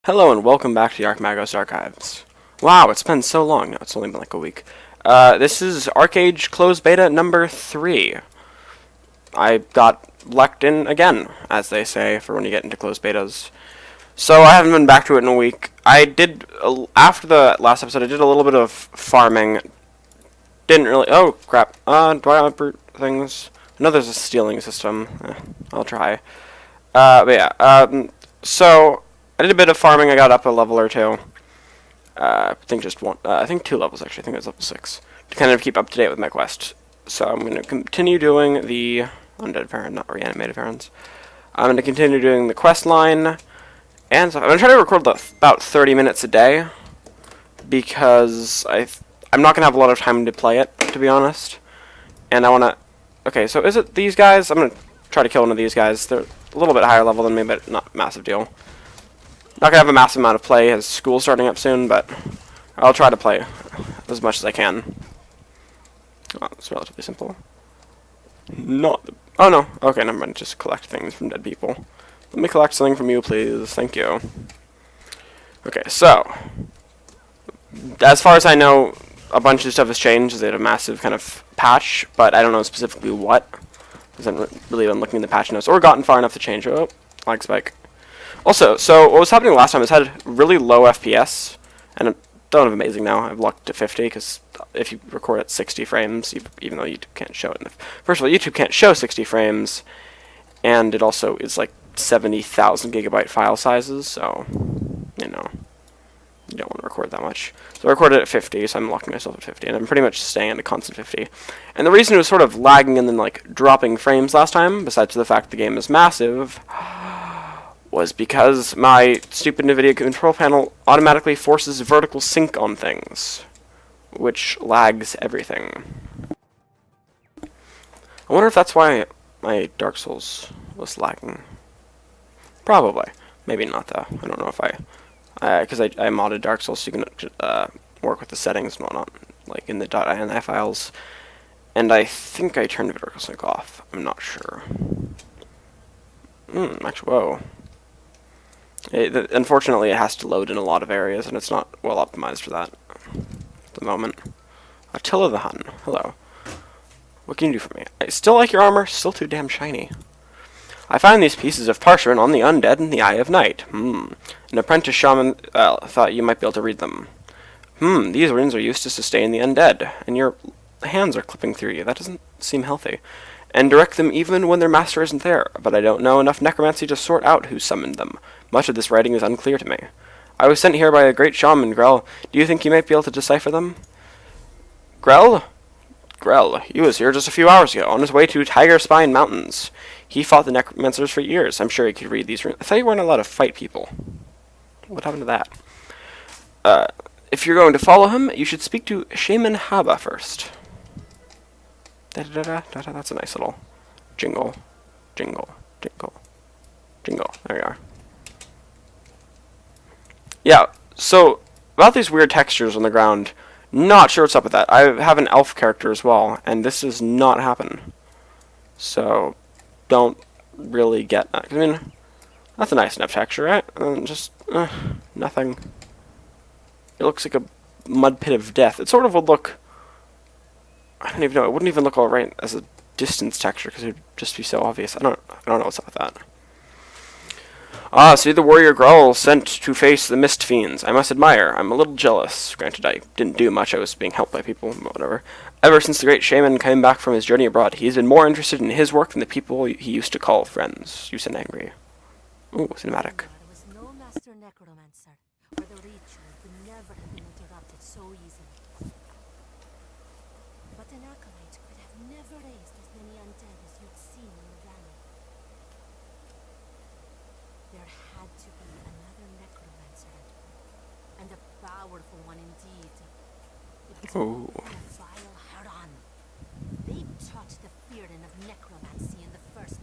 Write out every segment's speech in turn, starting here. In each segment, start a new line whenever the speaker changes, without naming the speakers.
Hello and welcome back to the ArchMagosArchives. Wow, it's been so long. No, it's only been like a week. This is ArcheAge closed beta number 3. I got lucked in again, as they say, for when you get into closed betas. So I haven't been back to it in a week. I did, after the last episode, I did a little bit of farming. Didn't really, oh crap, do I have brute things? I know there's a stealing system. I'll try. But yeah, so I did a bit of farming. I got up a level or two. I think just one. I think 2 levels actually. I think it was level 6 to kind of keep up to date with my quest. So I'm going to continue doing the undead parent, not reanimated parents. I'm going to continue doing the quest line, and so I'm going to try to record about 30 minutes a day because I'm not going to have a lot of time to play it, to be honest. And I want to. Okay, so is it these guys? I'm going to try to kill one of these guys. They're a little bit higher level than me, but not a massive deal. Not gonna have a massive amount of play as school's starting up soon, but I'll try to play as much as I can. Oh, it's relatively simple. Oh no. Okay, never mind. Just collect things from dead people. Let me collect something from you, please. Thank you. Okay, so as far as I know, a bunch of stuff has changed. They had a massive kind of patch, but I don't know specifically what. I haven't really been looking in the patch notes or gotten far enough to change. Oh, lag spike. Also, so what was happening last time is I had really low FPS, and I don't have amazing now. I've locked to 50, because if you record at 60 frames, even though YouTube can't show it. First of all, YouTube can't show 60 frames, and it also is like 70,000 gigabyte file sizes, so, you know, you don't want to record that much. So I recorded at 50, so I'm locking myself at 50, and I'm pretty much staying at a constant 50. And the reason it was sort of lagging and then like dropping frames last time, besides the fact the game is massive, was because my stupid NVIDIA control panel automatically forces vertical sync on things, which lags everything. I wonder if that's why my Dark Souls was lagging. Probably. Maybe not, though. I don't know if because I modded Dark Souls so you can work with the settings and whatnot, like in the .ini files, and I think I turned vertical sync off. I'm not sure. Actually, whoa. Unfortunately, it has to load in a lot of areas, and it's not well optimized for that at the moment. Attila the Hun, hello. What can you do for me? I still like your armor, still too damn shiny. I find these pieces of parchment on the undead in the eye of night. An apprentice shaman thought you might be able to read them. These runes are used to sustain the undead, and your hands are clipping through you. That doesn't seem healthy. And direct them even when their master isn't there, but I don't know enough necromancy to sort out who summoned them. Much of this writing is unclear to me. I was sent here by a great shaman, Grell. Do you think you might be able to decipher them? Grell? Grell, he was here just a few hours ago, on his way to Tiger Spine Mountains. He fought the necromancers for years. I'm sure he could read these runes. I thought you weren't allowed to fight people. What happened to that? If you're going to follow him, you should speak to Shaman Haba first. That's a nice little jingle. Jingle. Jingle. Jingle. There we are. Yeah, so, about these weird textures on the ground, not sure what's up with that. I have an elf character as well, and this does not happen. So, don't really get that. I mean, that's a nice enough texture, right? Just, nothing. It looks like a mud pit of death. It sort of would look, I don't even know, it wouldn't even look alright as a distance texture, because it would just be so obvious. I don't know what's up with that. Ah, see the warrior Grull sent to face the mist fiends. I must admire. I'm a little jealous. Granted, I didn't do much. I was being helped by people, but whatever. Ever since the great shaman came back from his journey abroad, he's been more interested in his work than the people he used to call friends. You said angry. Ooh, cinematic.
There was no master necromancer, or the ritual could never have been interrupted so easily. But an acolyte could have never raised as many undead as you'd seen in the valley. There had to be another necromancer, and a powerful one indeed. It was the vile Haran. They taught the fearing of necromancy in the first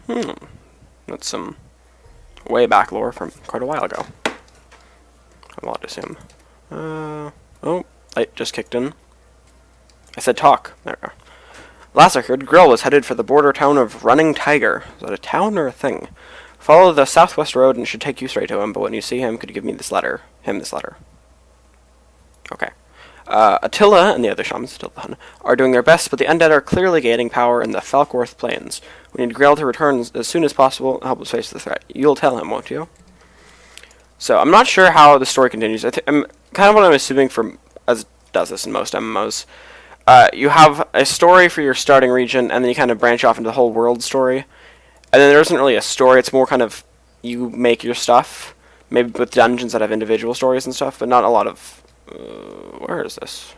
place.
That's some way back lore from quite a while ago. I'm allowed to assume. Oh, light just kicked in. I said talk. There we go. Last I heard, Grill was headed for the border town of Running Tiger. Is that a town or a thing? Follow the southwest road and it should take you straight to him, but when you see him, could you give me this letter? This letter. Okay. Attila and the other shamans, Attila, are doing their best, but the undead are clearly gaining power in the Falkworth Plains. We need Grail to return as soon as possible and help us face the threat. You'll tell him, won't you? So, I'm not sure how the story continues. I'm kind of what I'm assuming from, as it does this in most MMOs. You have a story for your starting region, and then you kind of branch off into the whole world story. And then there isn't really a story, it's more kind of, you make your stuff. Maybe with dungeons that have individual stories and stuff, but not a lot of... where is this?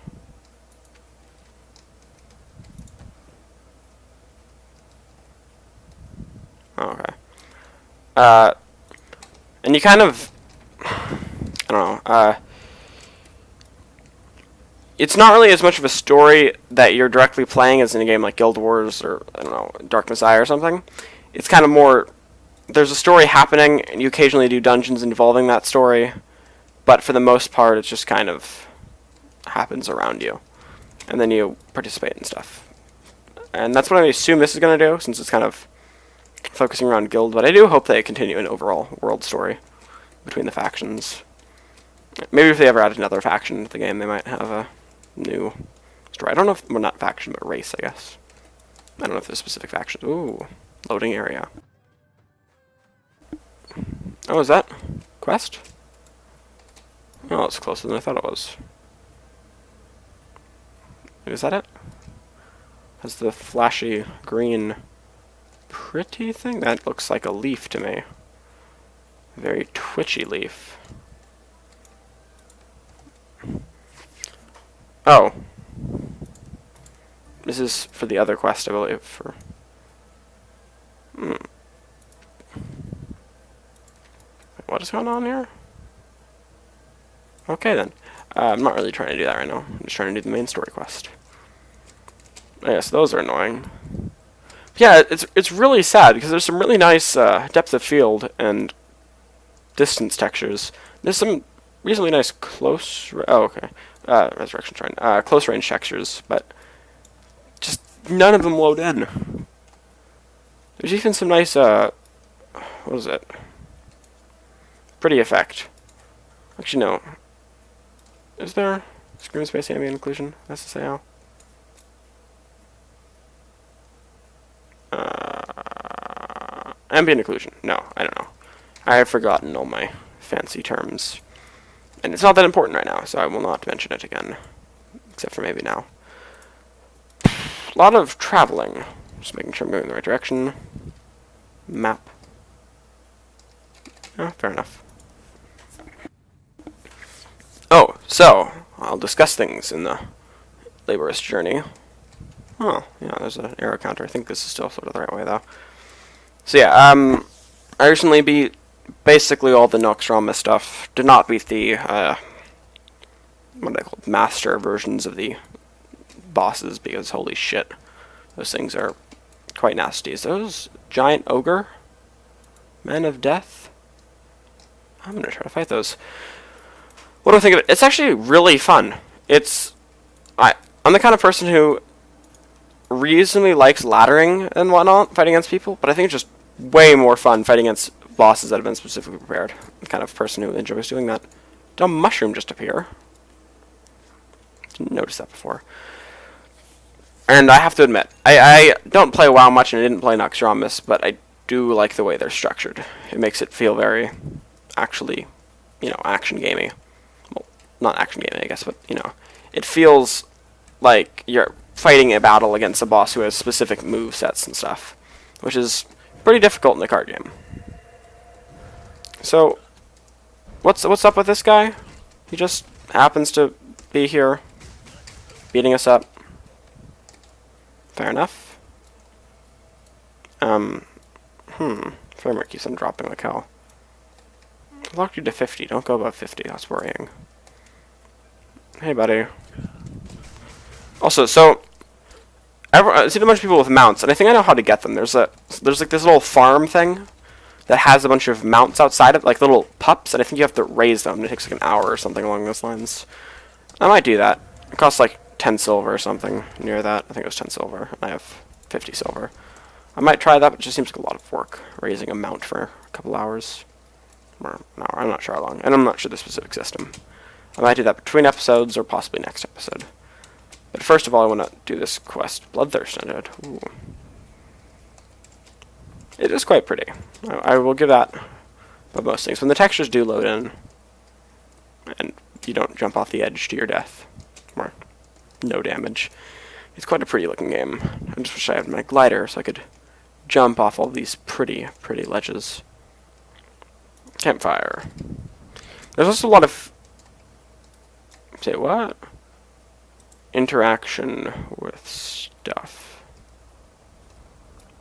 Oh, okay. And you kind of... I don't know. It's not really as much of a story that you're directly playing as in a game like Guild Wars or, I don't know, Dark Messiah or something. It's kind of more... There's a story happening, and you occasionally do dungeons involving that story. But for the most part, it just kind of happens around you. And then you participate in stuff. And that's what I assume this is going to do, since it's kind of focusing around guild. But I do hope they continue an overall world story between the factions. Maybe if they ever add another faction to the game, they might have a new story. I don't know if... Well, not faction, but race, I guess. I don't know if there's specific factions. Ooh, loading area. Oh, is that quest? Oh, it's closer than I thought it was. Is that it? Has the flashy green pretty thing? That looks like a leaf to me. Very twitchy leaf. Oh. This is for the other quest, I believe. For what is going on here? Okay then. I'm not really trying to do that right now. I'm just trying to do the main story quest. Yes, those are annoying. Yeah, it's really sad because there's some really nice depth of field and distance textures. There's some reasonably nice close... oh, okay. Resurrection Shrine. Close range textures, but just none of them load in. There's even some nice... what is it? Pretty effect. Actually, no. Is there screen space ambient occlusion? That's to say how. Ambient occlusion. No, I don't know. I have forgotten all my fancy terms. And it's not that important right now, so I will not mention it again. Except for maybe now. A lot of traveling. Just making sure I'm going in the right direction. Map. Oh, fair enough. Oh, so, I'll discuss things in the laborious journey. Oh, yeah, there's an arrow counter. I think this is still sort of the right way, though. So yeah, I recently beat basically all the Noxrama stuff. Did not beat the, what do they call it, master versions of the bosses, because holy shit, those things are quite nasty. Is those giant ogre? Men of Death? I'm gonna try to fight those. What do I think of it? It's actually really fun. I'm the kind of person who reasonably likes laddering and whatnot, fighting against people, but I think it's just way more fun fighting against bosses that have been specifically prepared. I'm the kind of person who enjoys doing that. Did a mushroom just appear? Didn't notice that before. And I have to admit, I don't play WoW much, and I didn't play Noxramas, but I do like the way they're structured. It makes it feel very, actually, action gamey. Well, not action gamey, I guess, but, it feels like you're fighting a battle against a boss who has specific move sets and stuff, which is pretty difficult in the card game. So, what's up with this guy? He just happens to be here, beating us up. Fair enough. Frame rate keeps on dropping like hell. I locked you to 50. Don't go above 50. That's worrying. Hey, buddy. Also, so I've seen a bunch of people with mounts, and I think I know how to get them. There's like this little farm thing that has a bunch of mounts outside of, like little pups, and I think you have to raise them. It takes like an hour or something along those lines. I might do that. It costs like 10 silver or something near that. I think it was 10 silver. I have 50 silver. I might try that, but it just seems like a lot of work, raising a mount for a couple hours. Or an hour, I'm not sure how long, and I'm not sure the specific system. I might do that between episodes, or possibly next episode. But first of all, I want to do this quest, Bloodthirst Undead. Ooh. It is quite pretty. I will give that above most things. When the textures do load in, and you don't jump off the edge to your death, or no damage, it's quite a pretty looking game. I just wish I had my glider so I could jump off all these pretty ledges. Campfire. There's also a lot of... Say what? Interaction with stuff.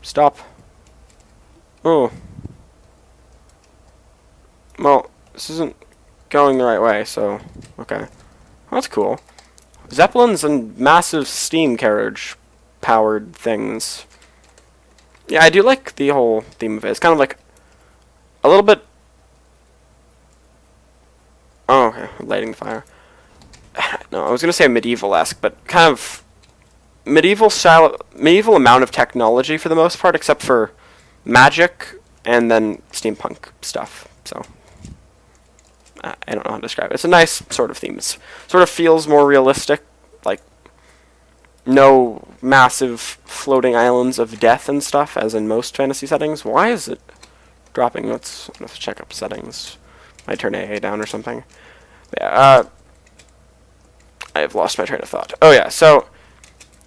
Stop. Oh. Well, this isn't going the right way, so... Okay. Well, that's cool. Zeppelins and massive steam carriage powered things. Yeah, I do like the whole theme of it. It's kind of like a little bit... Oh, okay. I'm lighting the fire. No, I was going to say medieval-esque, but kind of medieval style, medieval amount of technology for the most part, except for magic and then steampunk stuff. So I don't know how to describe it. It's a nice sort of theme. It sort of feels more realistic, like no massive floating islands of death and stuff, as in most fantasy settings. Why is it dropping? Let's check up settings. Might turn AA down or something. Yeah, I have lost my train of thought. Oh yeah, so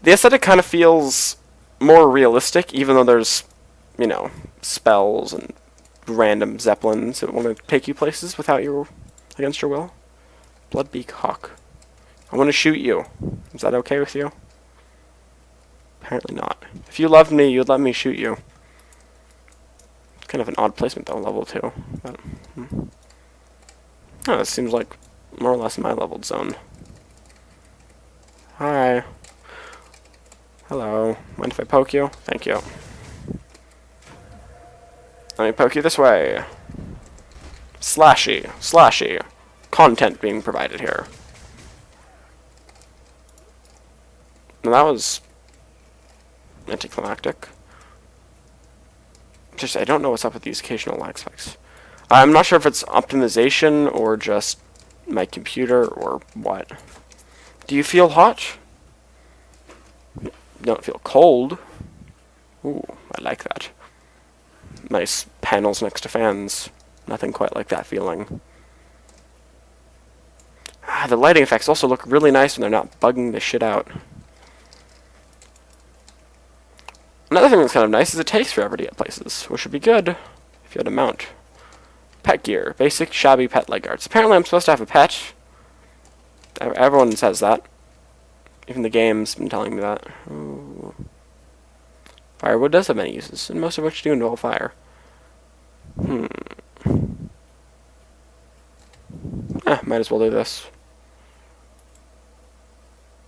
the aesthetic kind of feels more realistic, even though there's, you know, spells and random zeppelins that want to take you places without your, against your will. Bloodbeak Hawk. I want to shoot you. Is that okay with you? Apparently not. If you loved me, you'd let me shoot you. It's kind of an odd placement though, level 2. But, oh, it seems like more or less my leveled zone. Hi. Hello. Mind if I poke you? Thank you. Let me poke you this way. Slashy. Content being provided here. Now that was anticlimactic. Just, I don't know what's up with these occasional lag spikes. I'm not sure if it's optimization or just my computer or what. Do you feel hot? Don't feel cold. Ooh, I like that. Nice panels next to fans. Nothing quite like that feeling. Ah, the lighting effects also look really nice when they're not bugging the shit out. Another thing that's kind of nice is it takes forever to get places, which would be good if you had a mount. Pet gear. Basic, shabby pet leg guards. Apparently I'm supposed to have a pet. Everyone says that. Even the game's been telling me that. Ooh. Firewood does have many uses, and most of which do involve fire. Might as well do this.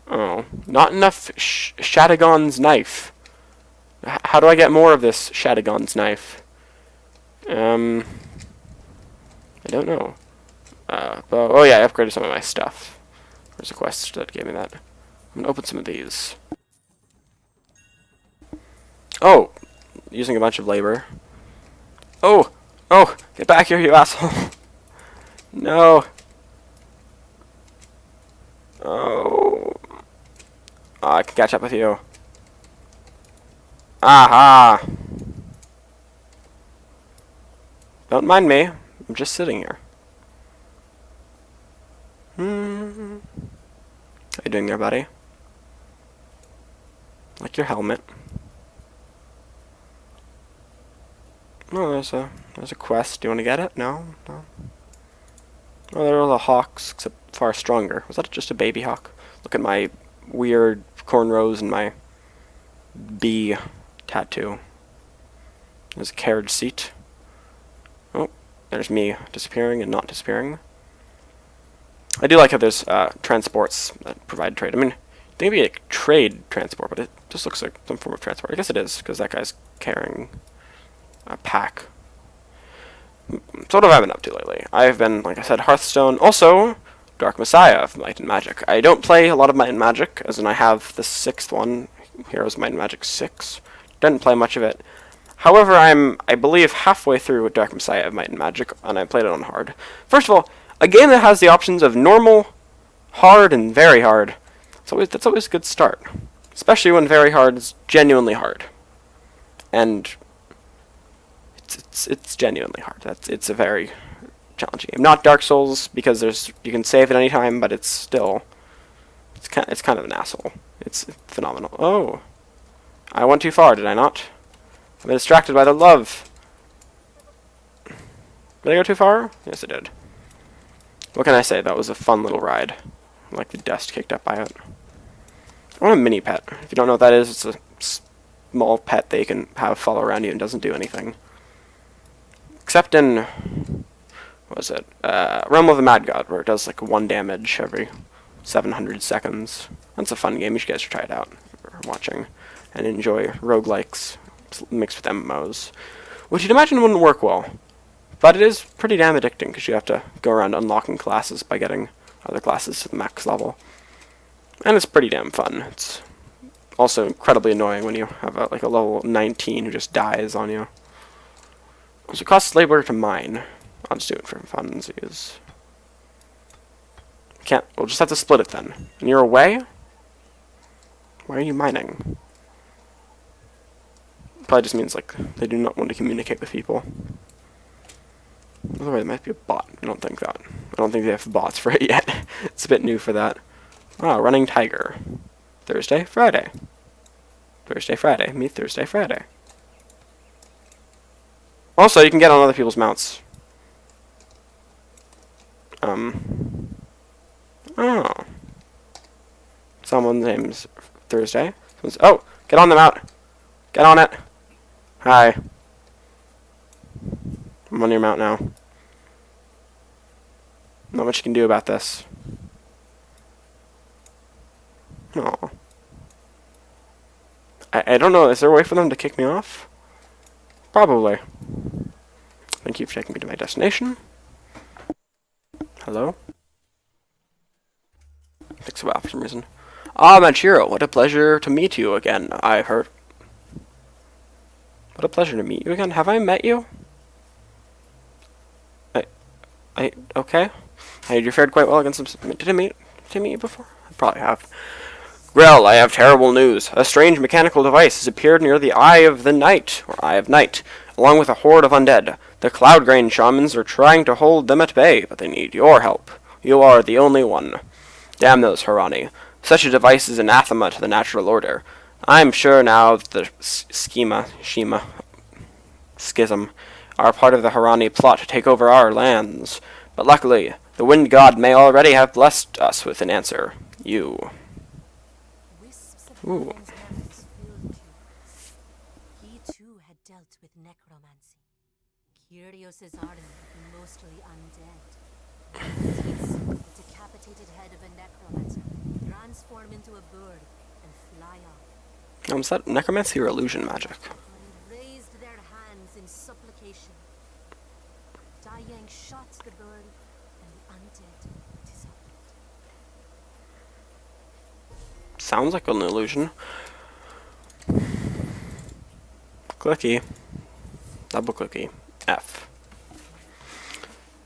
Oh. Not enough Shadagon's knife. How do I get more of this Shadagon's knife? I don't know. Oh yeah, I upgraded some of my stuff. There's a quest that gave me that. I'm gonna open some of these. Oh! Using a bunch of labor. Oh! Oh! Get back here, you asshole! No! Oh! I can catch up with you. Aha! Don't mind me. I'm just sitting here. How you doing there, buddy? Like your helmet. Oh, there's a quest. Do you want to get it? No? No? Oh, there are the hawks, except far stronger. Was that just a baby hawk? Look at my weird cornrows and my bee tattoo. There's a carriage seat. Oh, there's me disappearing and not disappearing. I do like how there's transports that provide trade. I mean, they may be a trade transport, but it just looks like some form of transport. I guess it is, because that guy's carrying a pack. So what have I been up to lately? I've been, like I said, Hearthstone. Also, Dark Messiah of Might and Magic. I don't play a lot of Might and Magic, as in I have the 6th one, Heroes of Might and Magic 6. Didn't play much of it. However, I believe, halfway through Dark Messiah of Might and Magic, and I played it on hard. First of all, a game that has the options of normal, hard, and very hard. That's always a good start. Especially when very hard is genuinely hard. And it's genuinely hard. It's a very challenging game. Not Dark Souls, because you can save at any time, but it's kind of an asshole. It's phenomenal. Oh, I went too far, did I not? I've been distracted by the love. Did I go too far? Yes, I did. What can I say? That was a fun little ride. I like the dust kicked up by it. I want a mini pet. If you don't know what that is, it's a small pet that you can have follow around you and doesn't do anything. Except in, what was it? Realm of the Mad God, where it does like 1 damage every 700 seconds. That's a fun game. You guys should try it out or watching and enjoy roguelikes mixed with MMOs, which you'd imagine wouldn't work well. But it is pretty damn addicting because you have to go around unlocking classes by getting other classes to the max level. And it's pretty damn fun. It's also incredibly annoying when you have like a level 19 who just dies on you. So it costs labor to mine. I'll just do it for funsies. We'll just have to split it then. And you're away? Why are you mining? Probably just means like they do not want to communicate with people. Otherwise, it might be a bot. I don't think that. I don't think they have bots for it yet. It's a bit new for that. Oh, running tiger. Thursday, Friday. Thursday, Friday. Meet Thursday, Friday. Also, you can get on other people's mounts. Oh. Someone's name's Thursday. Oh, get on the mount. Get on it. Hi. I'm on your mount now. Not much you can do about this. Oh. I don't know. Is there a way for them to kick me off? Probably. Thank you for taking me to my destination. Hello? Takes a while for some reason. Ah, Manchiro, what a pleasure to meet you again. I heard. What a pleasure to meet you again. Have I met you? Okay. You fared quite well against some. Did I meet you before? I probably have. Grell, I have terrible news. A strange mechanical device has appeared near the Eye of the Night, or Eye of Night, along with a horde of undead. The Cloud Grain shamans are trying to hold them at bay, but they need your help. You are the only one. Damn those Harani. Such a device is anathema to the natural order. I'm sure now that the schism are part of the Harani plot to take over our lands. But luckily, the Wind God may already have blessed us with an answer. You. Ooh.
He too had dealt with necromancy. Curios's army would be mostly undead. The decapitated head of a necromancer transform into a bird and fly off.
Was that necromancy or illusion magic?
They raised their hands in supplication. Dayang shot the bird, and the undead dissolved.
Sounds like an illusion. Clicky. Double clicky. F.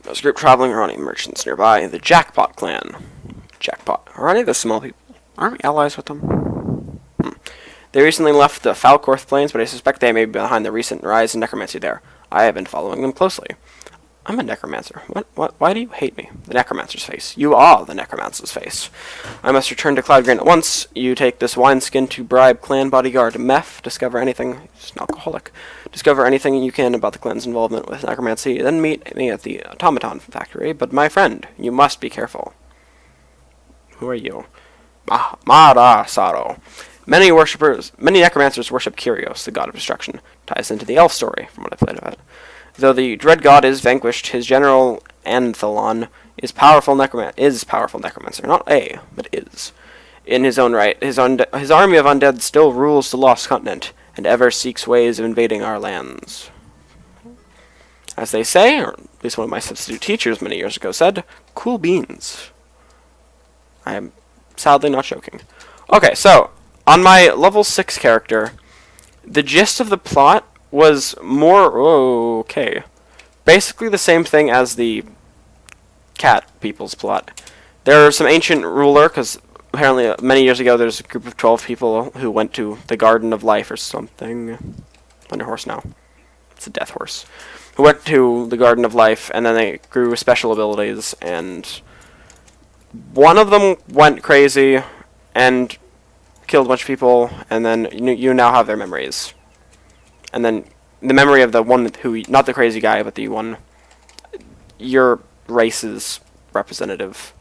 There's a group traveling around merchants nearby. The Jackpot clan. Jackpot. Are any of the small people? Aren't we allies with them? They recently left the Falcorth Plains, but I suspect they may be behind the recent rise in necromancy there. I have been following them closely. I'm a necromancer. What? Why do you hate me? The necromancer's face. You are the necromancer's face. I must return to Cloudgrain at once. You take this wineskin to bribe clan bodyguard Meph. Discover anything. He's an alcoholic. Discover anything you can about the clan's involvement with necromancy. Then meet me at the automaton factory. But my friend, you must be careful. Who are you? Mara Saro. Many necromancers worship Kyrios, the god of destruction. Ties into the elf story, from what I played of it. Though the dread god is vanquished, his general Anthelon is powerful necromancer. Not a, but is. In his own right, his army of undead still rules the lost continent, and ever seeks ways of invading our lands. As they say, or at least one of my substitute teachers many years ago said, cool beans. I am sadly not joking. Okay, so, on my level 6 character, the gist of the plot was more okay. Basically the same thing as the cat people's plot. There's some ancient ruler, because apparently many years ago there's a group of 12 people who went to the Garden of Life or something. On your horse now. It's a death horse. Who went to the Garden of Life, and then they grew special abilities, and one of them went crazy and killed a bunch of people, and then you now have their memories. And then the memory of the one who, not the crazy guy, but the one, your race's representative.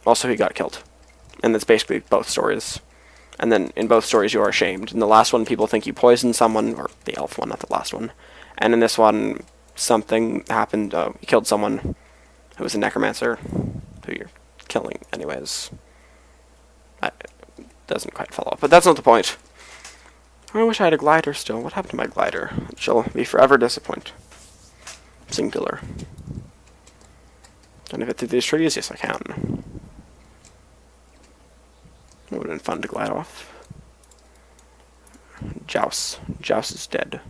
Also, he got killed. And that's basically both stories. And then in both stories you are ashamed. In the last one, people think you poisoned someone, or the elf one, not the last one. And in this one, something happened, you killed someone who was a necromancer, who you're killing anyways. Doesn't quite follow up, but that's not the point. I wish I had a glider still. What happened to my glider? It shall be forever disappoint. Singular. Can I get through these trees? Yes, I can. It would have been fun to glide off. Joust. Joust is dead.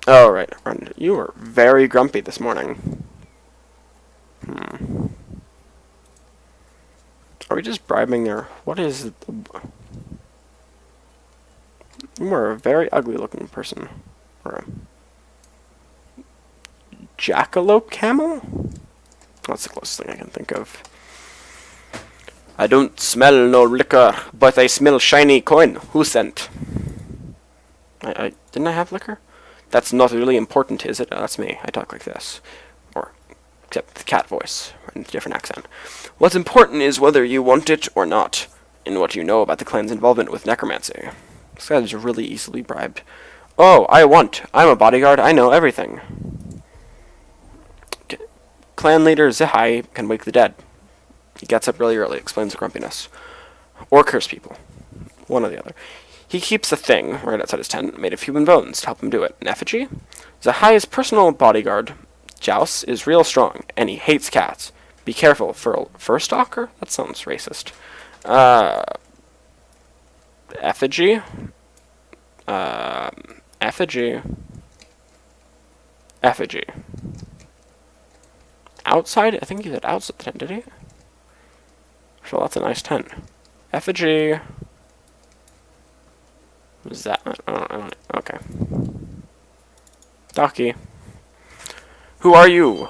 Oh, right. You were very grumpy this morning. Are we just bribing their... What is... You are a very ugly looking person. Or a... Jackalope camel? That's the closest thing I can think of. I don't smell no liquor, but I smell shiny coin. Who sent? Didn't I have liquor? That's not really important, is it? Oh, that's me. I talk like this. Or, except the cat voice, in a different accent. What's important is whether you want it or not, and what you know about the clan's involvement with necromancy. This guy is really easily bribed. Oh, I'm a bodyguard, I know everything. Clan leader Zihai can wake the dead. He gets up really early, explains the grumpiness. Or curse people. One or the other. He keeps a thing, right outside his tent, made of human bones to help him do it. An effigy? Zihai's personal bodyguard, Joust, is real strong, and he hates cats. Be careful, fur stalker? That sounds racist. Effigy? Effigy. Effigy. Outside? I think he said outside the tent, did he? So that's a nice tent. Effigy. What is that? I don't, okay. Docky. Who are you?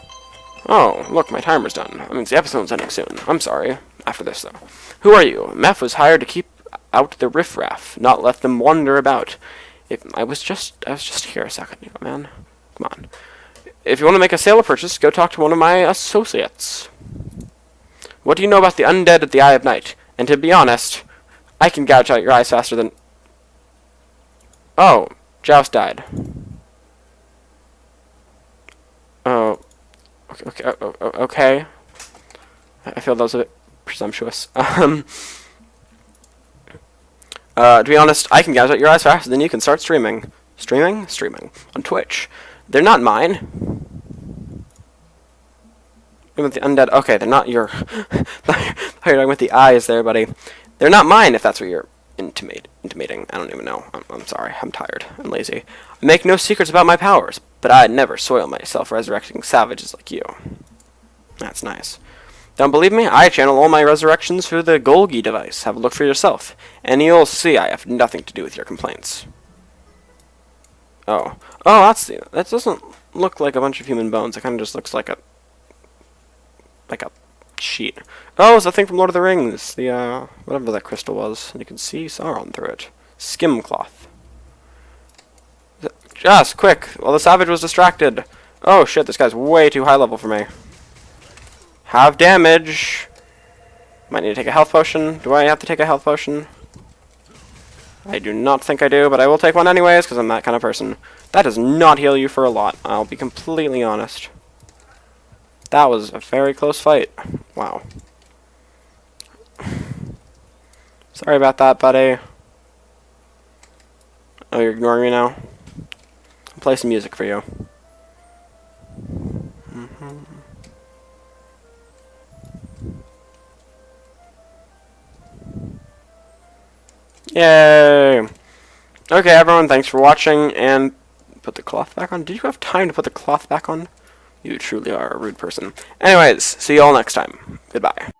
Oh, look, my timer's done. That means the episode's ending soon. I'm sorry. After this, though. Who are you? Meph was hired to keep out the riffraff, not let them wander about. I was just here a second ago, man. Come on. If you want to make a sale or purchase, go talk to one of my associates. What do you know about the undead at the Eye of Night? And to be honest, I can gouge out your eyes faster than... Oh, Joust died. Oh, okay. I feel that was a bit presumptuous. To be honest, I can gouge out your eyes faster than you can start streaming. Streaming? Streaming. On Twitch. They're not mine. With the undead... Okay, they're not your... You're talking with the eyes there, buddy. They're not mine, if that's what you're intimating. I don't even know. I'm sorry. I'm tired. I'm lazy. I make no secrets about my powers, but I'd never soil myself resurrecting savages like you. That's nice. Don't believe me? I channel all my resurrections through the Golgi device. Have a look for yourself, and you'll see I have nothing to do with your complaints. Oh. Oh, that doesn't look like a bunch of human bones. It kind of just looks like a sheet. Oh, it's the thing from Lord of the Rings. The, whatever that crystal was. And you can see Sauron through it. Skim cloth. Just, quick! While the savage was distracted. Oh, shit, this guy's way too high level for me. Have damage! Might need to take a health potion. Do I have to take a health potion? I do not think I do, but I will take one anyways, because I'm that kind of person. That does not heal you for a lot. I'll be completely honest. That was a very close fight. Wow. Sorry about that, buddy. Oh, you're ignoring me now? I'll play some music for you. Yay! Okay, everyone, thanks for watching, and put the cloth back on. Did you have time to put the cloth back on? You truly are a rude person. Anyways, see you all next time. Goodbye.